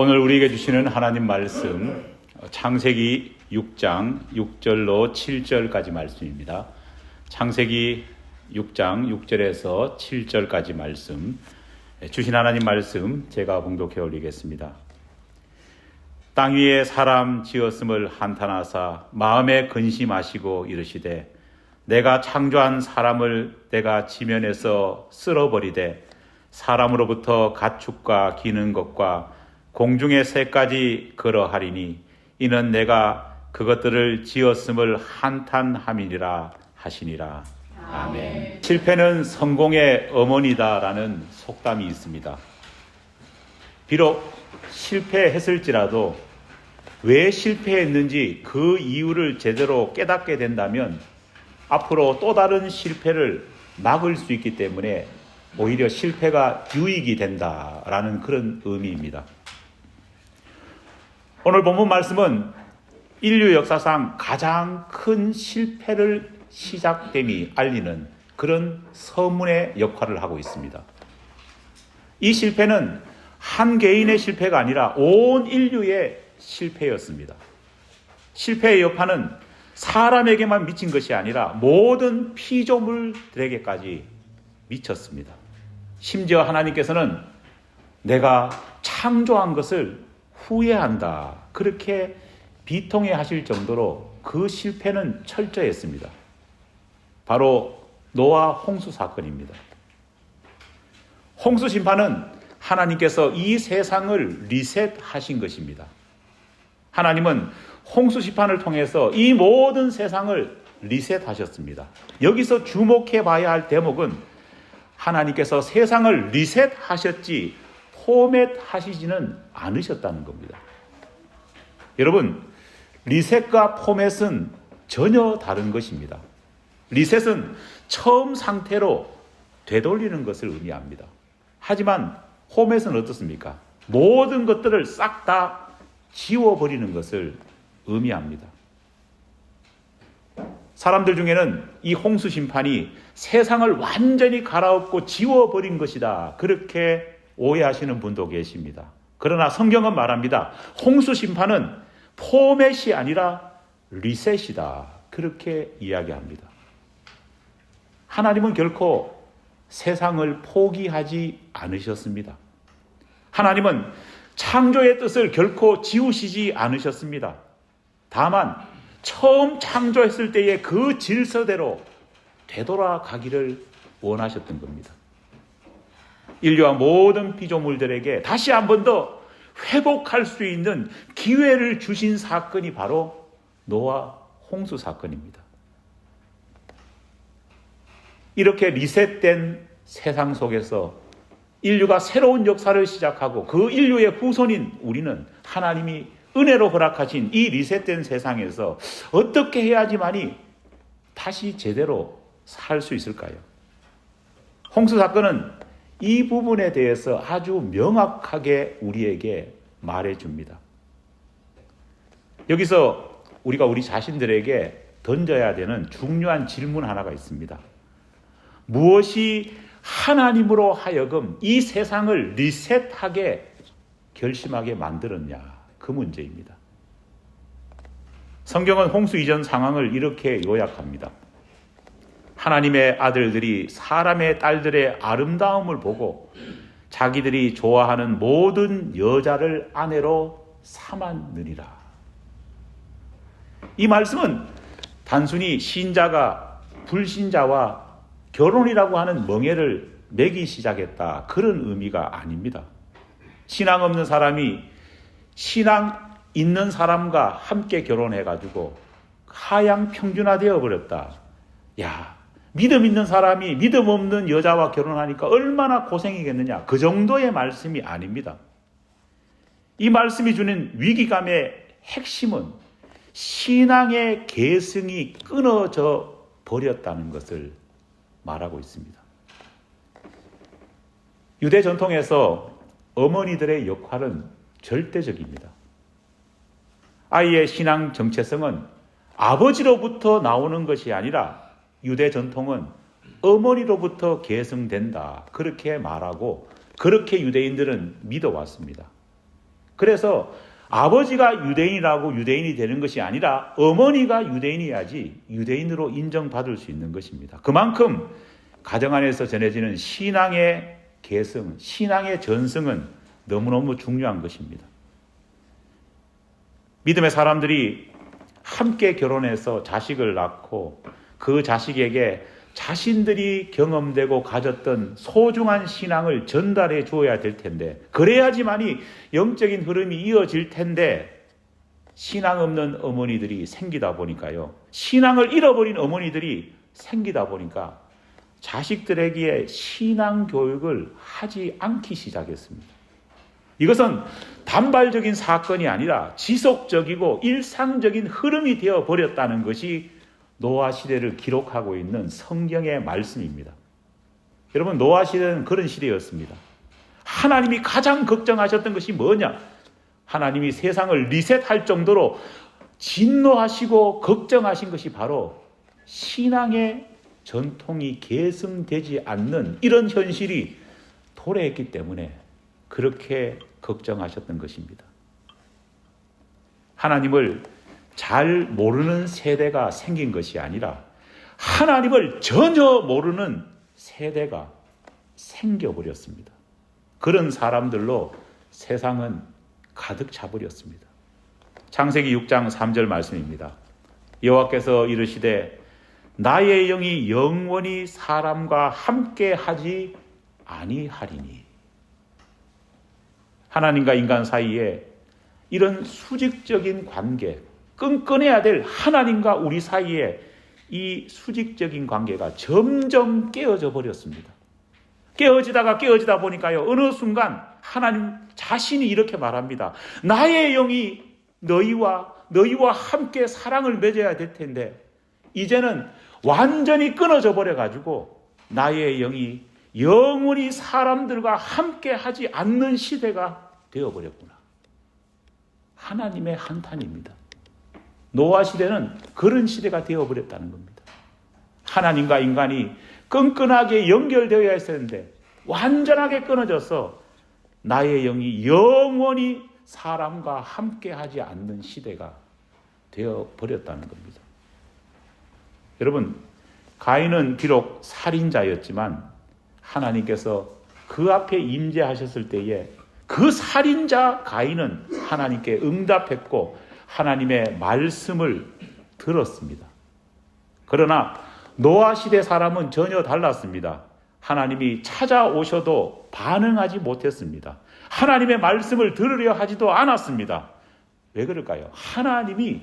오늘 우리에게 주시는 하나님 말씀 창세기 6장 6절로 7절까지 말씀입니다. 창세기 6장 6절에서 7절까지 말씀, 주신 하나님 말씀 제가 봉독해 올리겠습니다. 땅 위에 사람 지었음을 한탄하사 마음에 근심하시고 이르시되 내가 창조한 사람을 내가 지면에서 쓸어버리되 사람으로부터 가축과 기는 것과 공중의 새까지 그러하리니 이는 내가 그것들을 지었음을 한탄함이니라 하시니라. 아멘. 실패는 성공의 어머니다라는 속담이 있습니다. 비록 실패했을지라도 왜 실패했는지 그 이유를 제대로 깨닫게 된다면 앞으로 또 다른 실패를 막을 수 있기 때문에 오히려 실패가 유익이 된다라는 그런 의미입니다. 오늘 본문 말씀은 인류 역사상 가장 큰 실패를 시작됨이 알리는 그런 서문의 역할을 하고 있습니다. 이 실패는 한 개인의 실패가 아니라 온 인류의 실패였습니다. 실패의 여파는 사람에게만 미친 것이 아니라 모든 피조물들에게까지 미쳤습니다. 심지어 하나님께서는 내가 창조한 것을 후회한다, 그렇게 비통해 하실 정도로 그 실패는 철저했습니다. 바로 노아 홍수 사건입니다. 홍수 심판은 하나님께서 이 세상을 리셋하신 것입니다. 하나님은 홍수 심판을 통해서 이 모든 세상을 리셋하셨습니다. 여기서 주목해 봐야 할 대목은 하나님께서 세상을 리셋하셨지 포맷하시지는 않으셨다는 겁니다. 여러분, 리셋과 포맷은 전혀 다른 것입니다. 리셋은 처음 상태로 되돌리는 것을 의미합니다. 하지만 포맷은 어떻습니까? 모든 것들을 싹 다 지워버리는 것을 의미합니다. 사람들 중에는 이 홍수 심판이 세상을 완전히 갈아엎고 지워버린 것이다, 그렇게 오해하시는 분도 계십니다. 그러나 성경은 말합니다. 홍수 심판은 포맷이 아니라 리셋이다, 그렇게 이야기합니다. 하나님은 결코 세상을 포기하지 않으셨습니다. 하나님은 창조의 뜻을 결코 지우시지 않으셨습니다. 다만 처음 창조했을 때의 그 질서대로 되돌아가기를 원하셨던 겁니다. 인류와 모든 피조물들에게 다시 한 번 더 회복할 수 있는 기회를 주신 사건이 바로 노아 홍수 사건입니다. 이렇게 리셋된 세상 속에서 인류가 새로운 역사를 시작하고 그 인류의 후손인 우리는 하나님이 은혜로 허락하신 이 리셋된 세상에서 어떻게 해야지만이 다시 제대로 살 수 있을까요? 홍수 사건은 이 부분에 대해서 아주 명확하게 우리에게 말해줍니다. 여기서 우리가 우리 자신들에게 던져야 되는 중요한 질문 하나가 있습니다. 무엇이 하나님으로 하여금 이 세상을 리셋하게 결심하게 만들었냐, 그 문제입니다. 성경은 홍수 이전 상황을 이렇게 요약합니다. 하나님의 아들들이 사람의 딸들의 아름다움을 보고 자기들이 좋아하는 모든 여자를 아내로 삼았느니라. 이 말씀은 단순히 신자가 불신자와 결혼이라고 하는 멍해를 매기 시작했다, 그런 의미가 아닙니다. 신앙 없는 사람이 신앙 있는 사람과 함께 결혼해가지고 하향 평준화되어 버렸다. 야, 믿음 있는 사람이 믿음 없는 여자와 결혼하니까 얼마나 고생이겠느냐, 그 정도의 말씀이 아닙니다. 이 말씀이 주는 위기감의 핵심은 신앙의 계승이 끊어져 버렸다는 것을 말하고 있습니다. 유대 전통에서 어머니들의 역할은 절대적입니다. 아이의 신앙 정체성은 아버지로부터 나오는 것이 아니라 유대 전통은 어머니로부터 계승된다, 그렇게 말하고 그렇게 유대인들은 믿어왔습니다. 그래서 아버지가 유대인이라고 유대인이 되는 것이 아니라 어머니가 유대인이어야지 유대인으로 인정받을 수 있는 것입니다. 그만큼 가정 안에서 전해지는 신앙의 계승, 신앙의 전승은 너무너무 중요한 것입니다. 믿음의 사람들이 함께 결혼해서 자식을 낳고 그 자식에게 자신들이 경험되고 가졌던 소중한 신앙을 전달해 주어야 될 텐데, 그래야지만이 영적인 흐름이 이어질 텐데, 신앙 없는 어머니들이 생기다 보니까요, 신앙을 잃어버린 어머니들이 생기다 보니까 자식들에게 신앙 교육을 하지 않기 시작했습니다. 이것은 단발적인 사건이 아니라 지속적이고 일상적인 흐름이 되어버렸다는 것이 노아 시대를 기록하고 있는 성경의 말씀입니다. 여러분, 노아 시대는 그런 시대였습니다. 하나님이 가장 걱정하셨던 것이 뭐냐? 하나님이 세상을 리셋할 정도로 진노하시고 걱정하신 것이 바로 신앙의 전통이 계승되지 않는 이런 현실이 도래했기 때문에 그렇게 걱정하셨던 것입니다. 하나님을 잘 모르는 세대가 생긴 것이 아니라 하나님을 전혀 모르는 세대가 생겨버렸습니다. 그런 사람들로 세상은 가득 차버렸습니다. 창세기 6장 3절 말씀입니다. 여호와께서 이르시되 나의 영이 영원히 사람과 함께 하지 아니하리니. 하나님과 인간 사이에 이런 수직적인 관계, 끈끈해야 될 하나님과 우리 사이에 이 수직적인 관계가 점점 깨어져 버렸습니다. 깨어지다 보니까요, 어느 순간 하나님 자신이 이렇게 말합니다. 나의 영이 너희와 함께 사랑을 맺어야 될 텐데 이제는 완전히 끊어져 버려가지고 나의 영이 영원히 사람들과 함께 하지 않는 시대가 되어버렸구나. 하나님의 한탄입니다. 노아 시대는 그런 시대가 되어버렸다는 겁니다. 하나님과 인간이 끈끈하게 연결되어야 했었는데 완전하게 끊어져서 나의 영이 영원히 사람과 함께 하지 않는 시대가 되어버렸다는 겁니다. 여러분, 가인은 비록 살인자였지만 하나님께서 그 앞에 임재하셨을 때에 그 살인자 가인은 하나님께 응답했고 하나님의 말씀을 들었습니다. 그러나 노아 시대 사람은 전혀 달랐습니다. 하나님이 찾아오셔도 반응하지 못했습니다. 하나님의 말씀을 들으려 하지도 않았습니다. 왜 그럴까요? 하나님이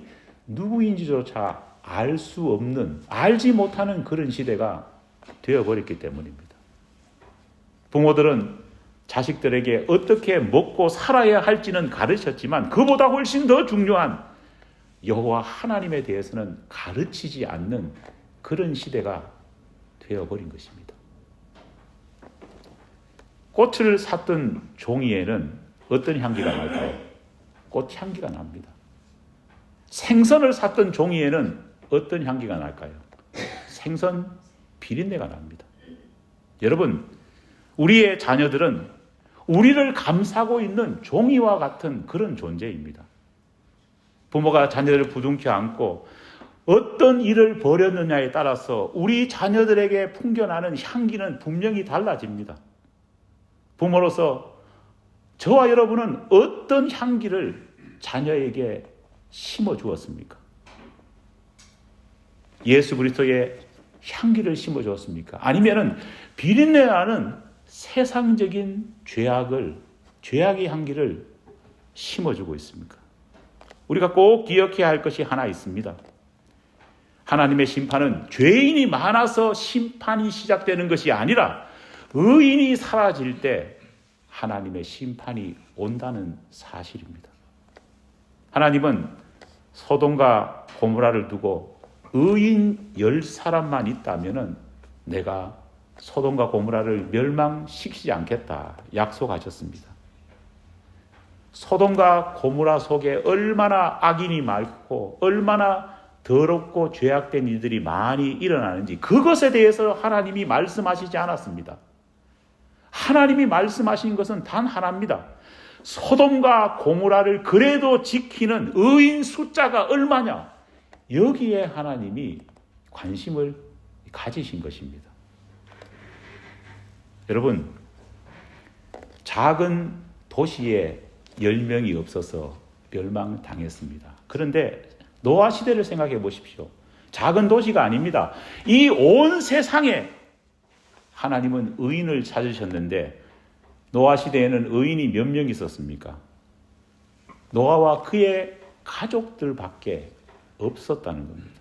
누구인지조차 알 수 없는, 알지 못하는 그런 시대가 되어버렸기 때문입니다. 부모들은 자식들에게 어떻게 먹고 살아야 할지는 가르쳤지만 그보다 훨씬 더 중요한 여호와 하나님에 대해서는 가르치지 않는 그런 시대가 되어버린 것입니다. 꽃을 샀던 종이에는 어떤 향기가 날까요? 꽃향기가 납니다. 생선을 샀던 종이에는 어떤 향기가 날까요? 생선 비린내가 납니다. 여러분, 우리의 자녀들은 우리를 감싸고 있는 종이와 같은 그런 존재입니다. 부모가 자녀들을 부둥켜 안고 어떤 일을 벌였느냐에 따라서 우리 자녀들에게 풍겨나는 향기는 분명히 달라집니다. 부모로서 저와 여러분은 어떤 향기를 자녀에게 심어 주었습니까? 예수 그리스도의 향기를 심어 주었습니까? 아니면은 비린내 나는 세상적인 죄악의 향기를 심어주고 있습니까? 우리가 꼭 기억해야 할 것이 하나 있습니다. 하나님의 심판은 죄인이 많아서 심판이 시작되는 것이 아니라 의인이 사라질 때 하나님의 심판이 온다는 사실입니다. 하나님은 소돔과 고모라를 두고 의인 10사람만 있다면은 내가 소돔과 고모라를 멸망시키지 않겠다 약속하셨습니다. 소돔과 고모라 속에 얼마나 악인이 많고 얼마나 더럽고 죄악된 일들이 많이 일어나는지 그것에 대해서 하나님이 말씀하시지 않았습니다. 하나님이 말씀하신 것은 단 하나입니다. 소돔과 고모라를 그래도 지키는 의인 숫자가 얼마냐? 여기에 하나님이 관심을 가지신 것입니다. 여러분, 작은 도시에 10명이 없어서 멸망당했습니다. 그런데 노아 시대를 생각해 보십시오. 작은 도시가 아닙니다. 이 온 세상에 하나님은 의인을 찾으셨는데 노아 시대에는 의인이 몇 명 있었습니까? 노아와 그의 가족들밖에 없었다는 겁니다.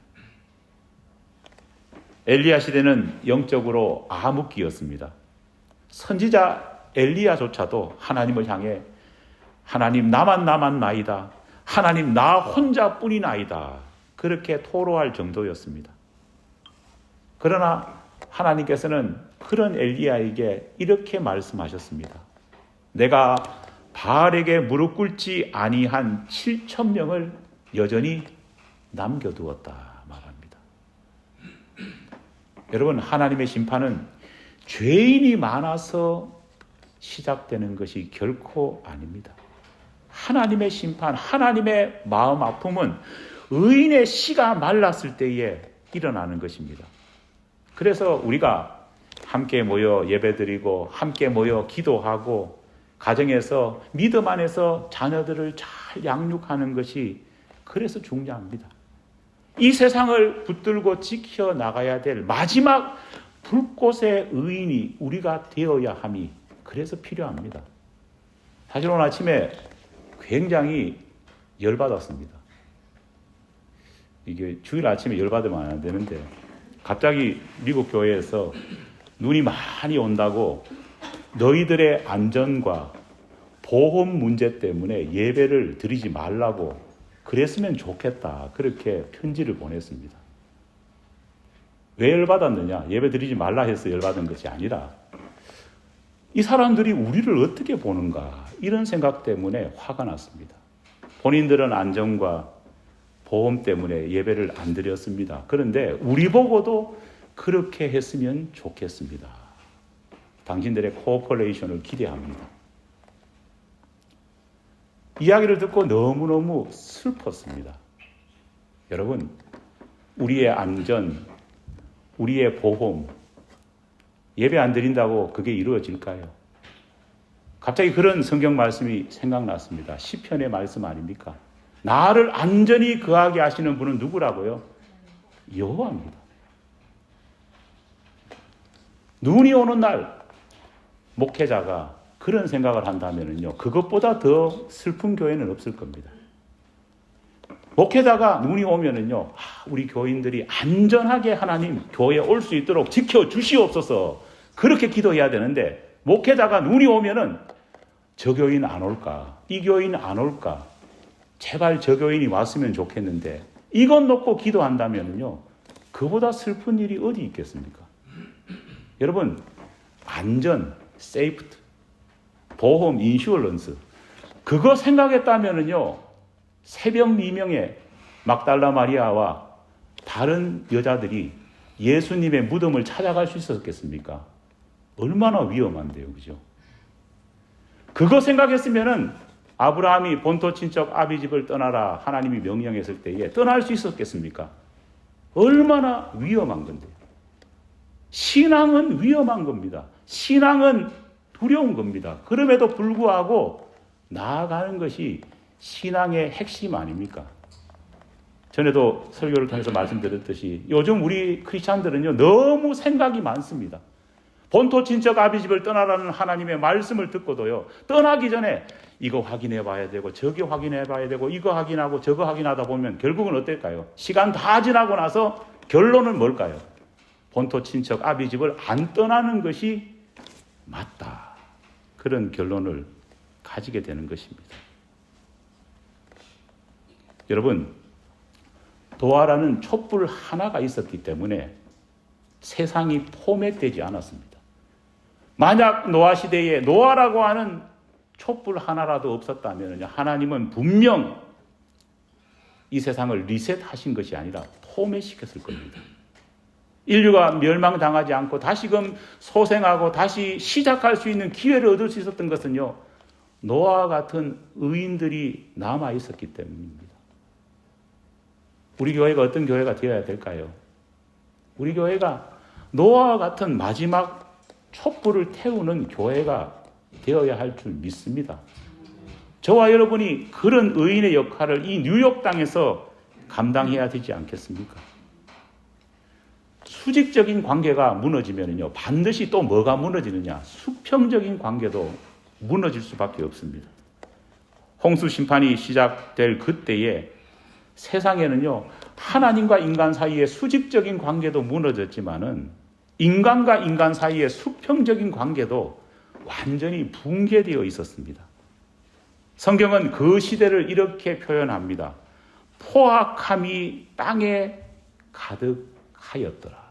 엘리야 시대는 영적으로 암흑기였습니다. 선지자 엘리야조차도 하나님을 향해 하나님 나만 나이다. 하나님 나 혼자뿐이나이다. 그렇게 토로할 정도였습니다. 그러나 하나님께서는 그런 엘리야에게 이렇게 말씀하셨습니다. 내가 바알에게 무릎 꿇지 아니한 7,000명을 여전히 남겨두었다 말합니다. 여러분, 하나님의 심판은 죄인이 많아서 시작되는 것이 결코 아닙니다. 하나님의 심판, 하나님의 마음 아픔은 의인의 씨가 말랐을 때에 일어나는 것입니다. 그래서 우리가 함께 모여 예배드리고 함께 모여 기도하고 가정에서 믿음 안에서 자녀들을 잘 양육하는 것이 그래서 중요합니다. 이 세상을 붙들고 지켜나가야 될 마지막 불꽃의 의인이 우리가 되어야 함이 그래서 필요합니다. 사실 오늘 아침에 굉장히 열받았습니다. 이게 주일 아침에 열받으면 안 되는데 갑자기 미국 교회에서 눈이 많이 온다고 너희들의 안전과 보험 문제 때문에 예배를 드리지 말라고 그랬으면 좋겠다. 그렇게 편지를 보냈습니다. 왜 열받았느냐? 예배 드리지 말라 해서 열받은 것이 아니라 이 사람들이 우리를 어떻게 보는가 이런 생각 때문에 화가 났습니다. 본인들은 안전과 보험 때문에 예배를 안 드렸습니다. 그런데 우리 보고도 그렇게 했으면 좋겠습니다. 당신들의 코퍼레이션을 기대합니다. 이야기를 듣고 너무너무 슬펐습니다. 여러분, 우리의 안전, 우리의 보험, 예배 안 드린다고 그게 이루어질까요? 갑자기 그런 성경 말씀이 생각났습니다. 시편의 말씀 아닙니까? 나를 안전히 거하게 하시는 분은 누구라고요? 여호와입니다. 눈이 오는 날 목회자가 그런 생각을 한다면요, 그것보다 더 슬픈 교회는 없을 겁니다. 목회자가 눈이 오면은요, 우리 교인들이 안전하게 하나님 교회에 올 수 있도록 지켜주시옵소서 그렇게 기도해야 되는데 목회자가 눈이 오면은 저 교인 안 올까? 이 교인 안 올까? 제발 저 교인이 왔으면 좋겠는데 이것 놓고 기도한다면요, 그보다 슬픈 일이 어디 있겠습니까? 여러분, 안전, 세이프트, 보험, 인슈어런스 그거 생각했다면은요, 새벽 미명에 막달라 마리아와 다른 여자들이 예수님의 무덤을 찾아갈 수 있었겠습니까? 얼마나 위험한데요, 그죠? 그거 생각했으면은 아브라함이 본토 친척 아비 집을 떠나라 하나님이 명령했을 때에 떠날 수 있었겠습니까? 얼마나 위험한 건데요. 신앙은 위험한 겁니다. 신앙은 두려운 겁니다. 그럼에도 불구하고 나아가는 것이 신앙의 핵심 아닙니까? 전에도 설교를 통해서 말씀드렸듯이 요즘 우리 크리스찬들은요, 너무 생각이 많습니다. 본토 친척 아비 집을 떠나라는 하나님의 말씀을 듣고도요, 떠나기 전에 이거 확인해 봐야 되고 저기 확인해 봐야 되고 이거 확인하고 저거 확인하다 보면 결국은 어떨까요? 시간 다 지나고 나서 결론은 뭘까요? 본토 친척 아비 집을 안 떠나는 것이 맞다. 그런 결론을 가지게 되는 것입니다. 여러분, 노아라는 촛불 하나가 있었기 때문에 세상이 포맷되지 않았습니다. 만약 노아 시대에 노아라고 하는 촛불 하나라도 없었다면 하나님은 분명 이 세상을 리셋하신 것이 아니라 포맷시켰을 겁니다. 인류가 멸망당하지 않고 다시금 소생하고 다시 시작할 수 있는 기회를 얻을 수 있었던 것은요, 노아와 같은 의인들이 남아 있었기 때문입니다. 우리 교회가 어떤 교회가 되어야 될까요? 우리 교회가 노아와 같은 마지막 촛불을 태우는 교회가 되어야 할 줄 믿습니다. 저와 여러분이 그런 의인의 역할을 이 뉴욕 땅에서 감당해야 되지 않겠습니까? 수직적인 관계가 무너지면요, 반드시 또 뭐가 무너지느냐? 수평적인 관계도 무너질 수밖에 없습니다. 홍수 심판이 시작될 그때에 세상에는요, 하나님과 인간 사이의 수직적인 관계도 무너졌지만은 인간과 인간 사이의 수평적인 관계도 완전히 붕괴되어 있었습니다. 성경은 그 시대를 이렇게 표현합니다. 포악함이 땅에 가득하였더라.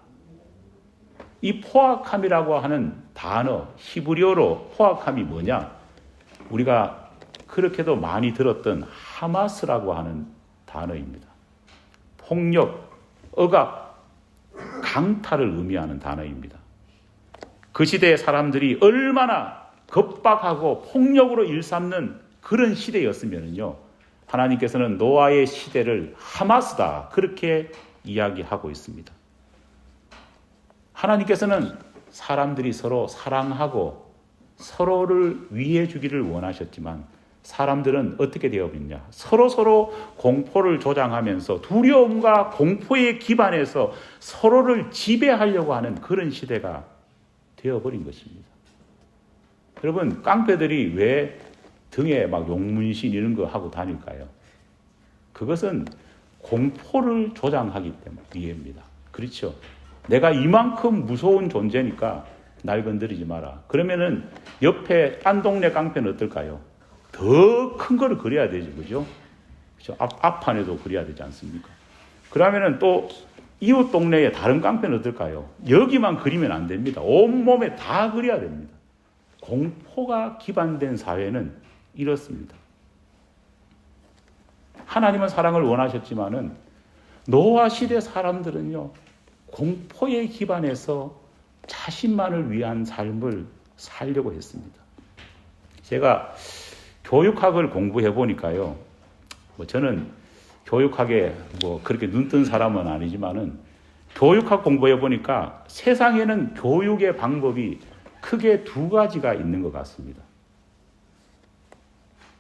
이 포악함이라고 하는 단어, 히브리어로 포악함이 뭐냐? 우리가 그렇게도 많이 들었던 하마스라고 하는 단어입니다. 폭력, 억압, 강탈을 의미하는 단어입니다. 그 시대의 사람들이 얼마나 겁박하고 폭력으로 일삼는 그런 시대였으면요, 하나님께서는 노아의 시대를 하마스다, 그렇게 이야기하고 있습니다. 하나님께서는 사람들이 서로 사랑하고 서로를 위해 주기를 원하셨지만 사람들은 어떻게 되어버렸냐? 서로 공포를 조장하면서 두려움과 공포에 기반해서 서로를 지배하려고 하는 그런 시대가 되어버린 것입니다. 여러분, 깡패들이 왜 등에 막 용문신 이런 거 하고 다닐까요? 그것은 공포를 조장하기 때문입니다. 그렇죠? 내가 이만큼 무서운 존재니까 날 건드리지 마라. 그러면은 옆에 딴 동네 깡패는 어떨까요? 더 큰 거를 그려야 되죠, 그죠? 그렇죠? 앞판에도 그려야 되지 않습니까? 그러면은 또 이웃 동네에 다른 깡패는 어떨까요? 여기만 그리면 안 됩니다. 온몸에 다 그려야 됩니다. 공포가 기반된 사회는 이렇습니다. 하나님은 사랑을 원하셨지만은 노아 시대 사람들은요, 공포에 기반해서 자신만을 위한 삶을 살려고 했습니다. 제가 교육학을 공부해 보니까요, 저는 교육학에 그렇게 눈뜬 사람은 아니지만은 교육학 공부해 보니까 세상에는 교육의 방법이 크게 두 가지가 있는 것 같습니다.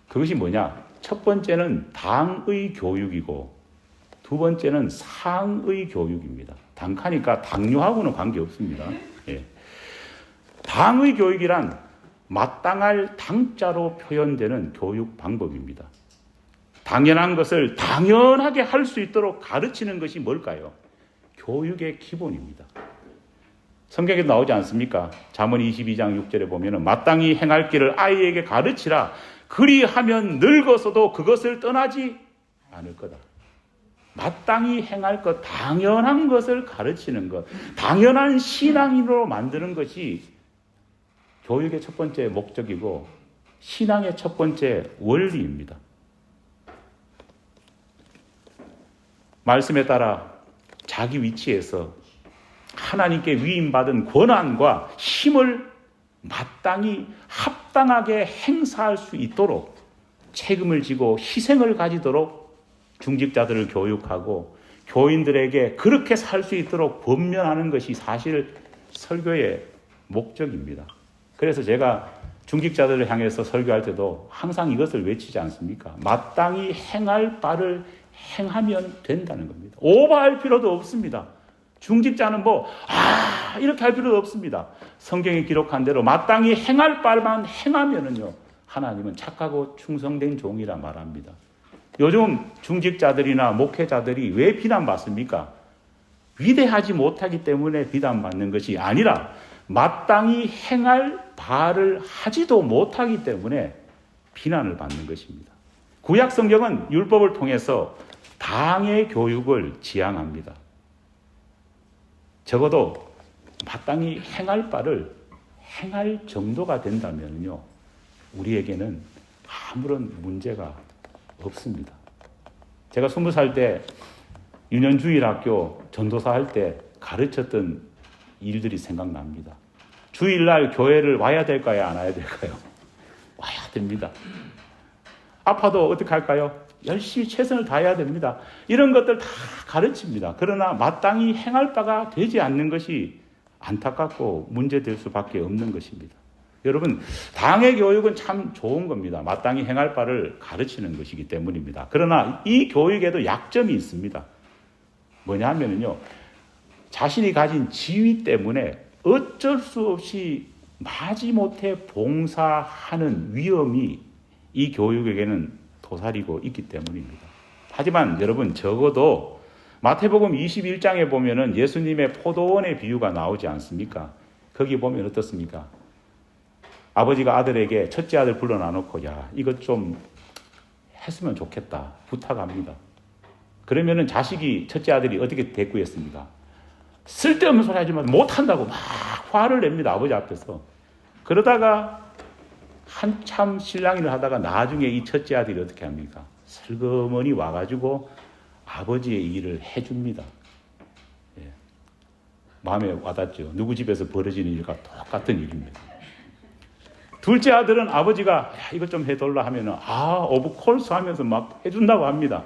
그것이 뭐냐? 첫 번째는 당의 교육이고 두 번째는 상의 교육입니다. 당하니까 당뇨하고는 관계없습니다. 예. 당의 교육이란 마땅할 당자로 표현되는 교육 방법입니다. 당연한 것을 당연하게 할 수 있도록 가르치는 것이 뭘까요? 교육의 기본입니다. 성경에 나오지 않습니까? 잠언 22장 6절에 보면 마땅히 행할 길을 아이에게 가르치라. 그리하면 늙어서도 그것을 떠나지 않을 거다. 마땅히 행할 것, 당연한 것을 가르치는 것, 당연한 신앙인으로 만드는 것이 교육의 첫 번째 목적이고 신앙의 첫 번째 원리입니다. 말씀에 따라 자기 위치에서 하나님께 위임받은 권한과 힘을 마땅히 합당하게 행사할 수 있도록 책임을 지고 희생을 가지도록 중직자들을 교육하고 교인들에게 그렇게 살 수 있도록 권면하는 것이 사실 설교의 목적입니다. 그래서 제가 중직자들을 향해서 설교할 때도 항상 이것을 외치지 않습니까? 마땅히 행할 바를 행하면 된다는 겁니다. 오버할 필요도 없습니다. 중직자는 이렇게 할 필요도 없습니다. 성경에 기록한 대로 마땅히 행할 바만 행하면은요, 하나님은 착하고 충성된 종이라 말합니다. 요즘 중직자들이나 목회자들이 왜 비난받습니까? 위대하지 못하기 때문에 비난받는 것이 아니라 마땅히 행할 바를 하지도 못하기 때문에 비난을 받는 것입니다. 구약 성경은 율법을 통해서 당의 교육을 지향합니다. 적어도 마땅히 행할 바를 행할 정도가 된다면요, 우리에게는 아무런 문제가 없습니다. 제가 20살 때 유년주일학교 전도사 할 때 가르쳤던 일들이 생각납니다. 주일날 교회를 와야 될까요? 안 와야 될까요? 와야 됩니다. 아파도 어떻게 할까요? 열심히 최선을 다해야 됩니다. 이런 것들 다 가르칩니다. 그러나 마땅히 행할 바가 되지 않는 것이 안타깝고 문제될 수밖에 없는 것입니다. 여러분, 당의 교육은 참 좋은 겁니다. 마땅히 행할 바를 가르치는 것이기 때문입니다. 그러나 이 교육에도 약점이 있습니다. 뭐냐 하면요, 자신이 가진 지위 때문에 어쩔 수 없이 마지못해 봉사하는 위험이 이 교육에게는 도사리고 있기 때문입니다. 하지만 여러분, 적어도 마태복음 21장에 보면은 예수님의 포도원의 비유가 나오지 않습니까? 거기 보면 어떻습니까? 아버지가 아들에게 첫째 아들 불러놔놓고, 야, 이것 좀 했으면 좋겠다 부탁합니다. 그러면은 자식이, 첫째 아들이 어떻게 대꾸했습니까? 쓸데없는 소리 하지만 못한다고 막 화를 냅니다. 아버지 앞에서. 그러다가 한참 실랑이를 하다가 나중에 이 첫째 아들이 어떻게 합니까? 슬그머니 와가지고 아버지의 일을 해줍니다. 예. 마음에 와닿죠. 누구 집에서 벌어지는 일과 똑같은 일입니다. 둘째 아들은 아버지가, 야, 이것 좀 해달라 하면은, 오브 콜스 하면서 막 해준다고 합니다.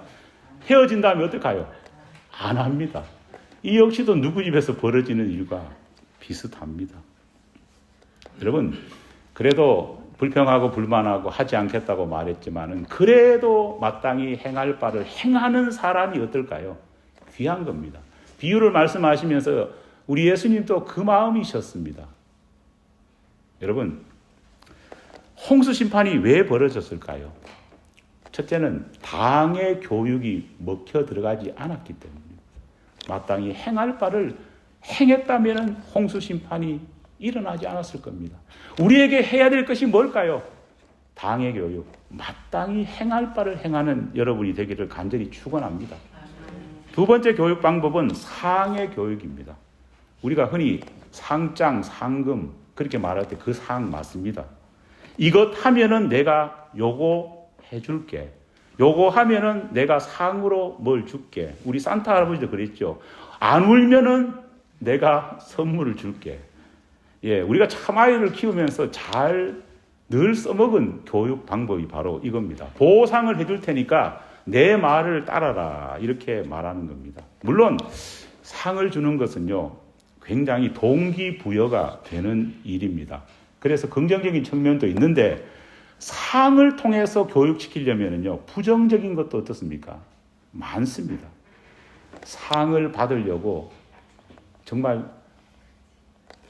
헤어진 다음에 어떡해요? 안 합니다. 이 역시도 누구 집에서 벌어지는 일과 비슷합니다. 여러분, 그래도 불평하고 불만하고 하지 않겠다고 말했지만은, 그래도 마땅히 행할 바를 행하는 사람이 어떨까요? 귀한 겁니다. 비유를 말씀하시면서 우리 예수님도 그 마음이셨습니다. 여러분, 홍수 심판이 왜 벌어졌을까요? 첫째는 당의 교육이 먹혀 들어가지 않았기 때문입니다. 마땅히 행할 바를 행했다면 홍수 심판이 일어나지 않았을 겁니다. 우리에게 해야 될 것이 뭘까요? 당의 교육, 마땅히 행할 바를 행하는 여러분이 되기를 간절히 축원합니다. 두 번째 교육 방법은 상의 교육입니다. 우리가 흔히 상장, 상금 그렇게 말할 때 그 상 맞습니다. 이것 하면은 내가 요거 해줄게. 요거 하면은 내가 상으로 뭘 줄게. 우리 산타 할아버지도 그랬죠. 안 울면은 내가 선물을 줄게. 예, 우리가 참 아이를 키우면서 잘 늘 써먹은 교육 방법이 바로 이겁니다. 보상을 해줄 테니까 내 말을 따라라. 이렇게 말하는 겁니다. 물론 상을 주는 것은요, 굉장히 동기부여가 되는 일입니다. 그래서 긍정적인 측면도 있는데, 상을 통해서 교육시키려면요, 부정적인 것도 어떻습니까? 많습니다. 상을 받으려고 정말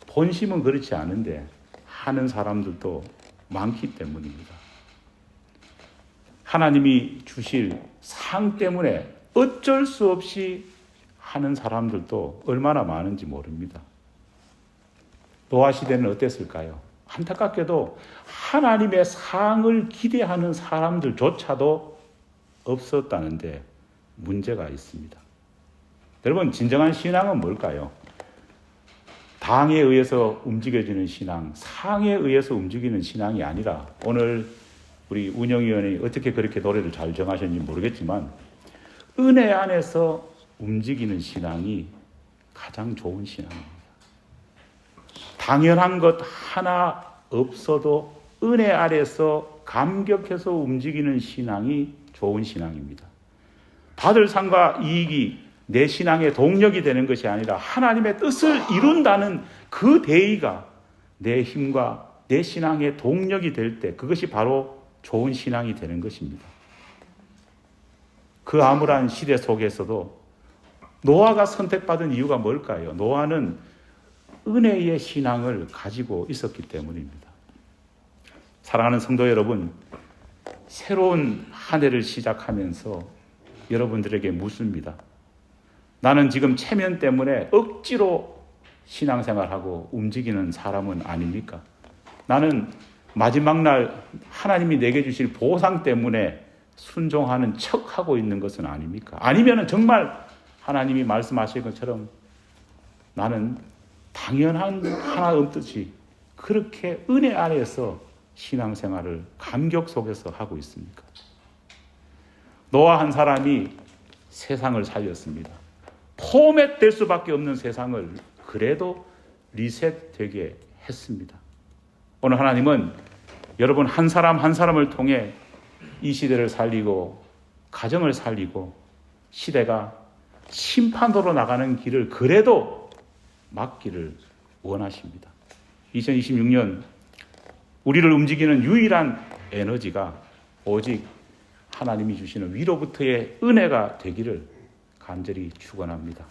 본심은 그렇지 않은데 하는 사람들도 많기 때문입니다. 하나님이 주실 상 때문에 어쩔 수 없이 하는 사람들도 얼마나 많은지 모릅니다. 노아 시대는 어땠을까요? 안타깝게도 하나님의 상을 기대하는 사람들조차도 없었다는데 문제가 있습니다. 여러분, 진정한 신앙은 뭘까요? 당에 의해서 움직여지는 신앙, 상에 의해서 움직이는 신앙이 아니라, 오늘 우리 운영위원이 어떻게 그렇게 노래를 잘 정하셨는지 모르겠지만, 은혜 안에서 움직이는 신앙이 가장 좋은 신앙입니다. 당연한 것 하나 없어도 은혜 아래서 감격해서 움직이는 신앙이 좋은 신앙입니다. 받을 상과 이익이 내 신앙의 동력이 되는 것이 아니라 하나님의 뜻을 이룬다는 그 대의가 내 힘과 내 신앙의 동력이 될 때, 그것이 바로 좋은 신앙이 되는 것입니다. 그 암울한 시대 속에서도 노아가 선택받은 이유가 뭘까요? 노아는 은혜의 신앙을 가지고 있었기 때문입니다. 사랑하는 성도 여러분, 새로운 한 해를 시작하면서 여러분들에게 묻습니다. 나는 지금 체면 때문에 억지로 신앙생활하고 움직이는 사람은 아닙니까? 나는 마지막 날 하나님이 내게 주실 보상 때문에 순종하는 척하고 있는 것은 아닙니까? 아니면 정말 하나님이 말씀하신 것처럼 나는 당연한 하나 없듯이 그렇게 은혜 안에서 신앙생활을 감격 속에서 하고 있습니까? 노아 한 사람이 세상을 살렸습니다. 포맷될 수밖에 없는 세상을 그래도 리셋되게 했습니다. 오늘 하나님은 여러분 한 사람 한 사람을 통해 이 시대를 살리고 가정을 살리고 시대가 심판으로 나가는 길을 그래도 막기를 원하십니다. 2026년 우리를 움직이는 유일한 에너지가 오직 하나님이 주시는 위로부터의 은혜가 되기를 간절히 축원합니다.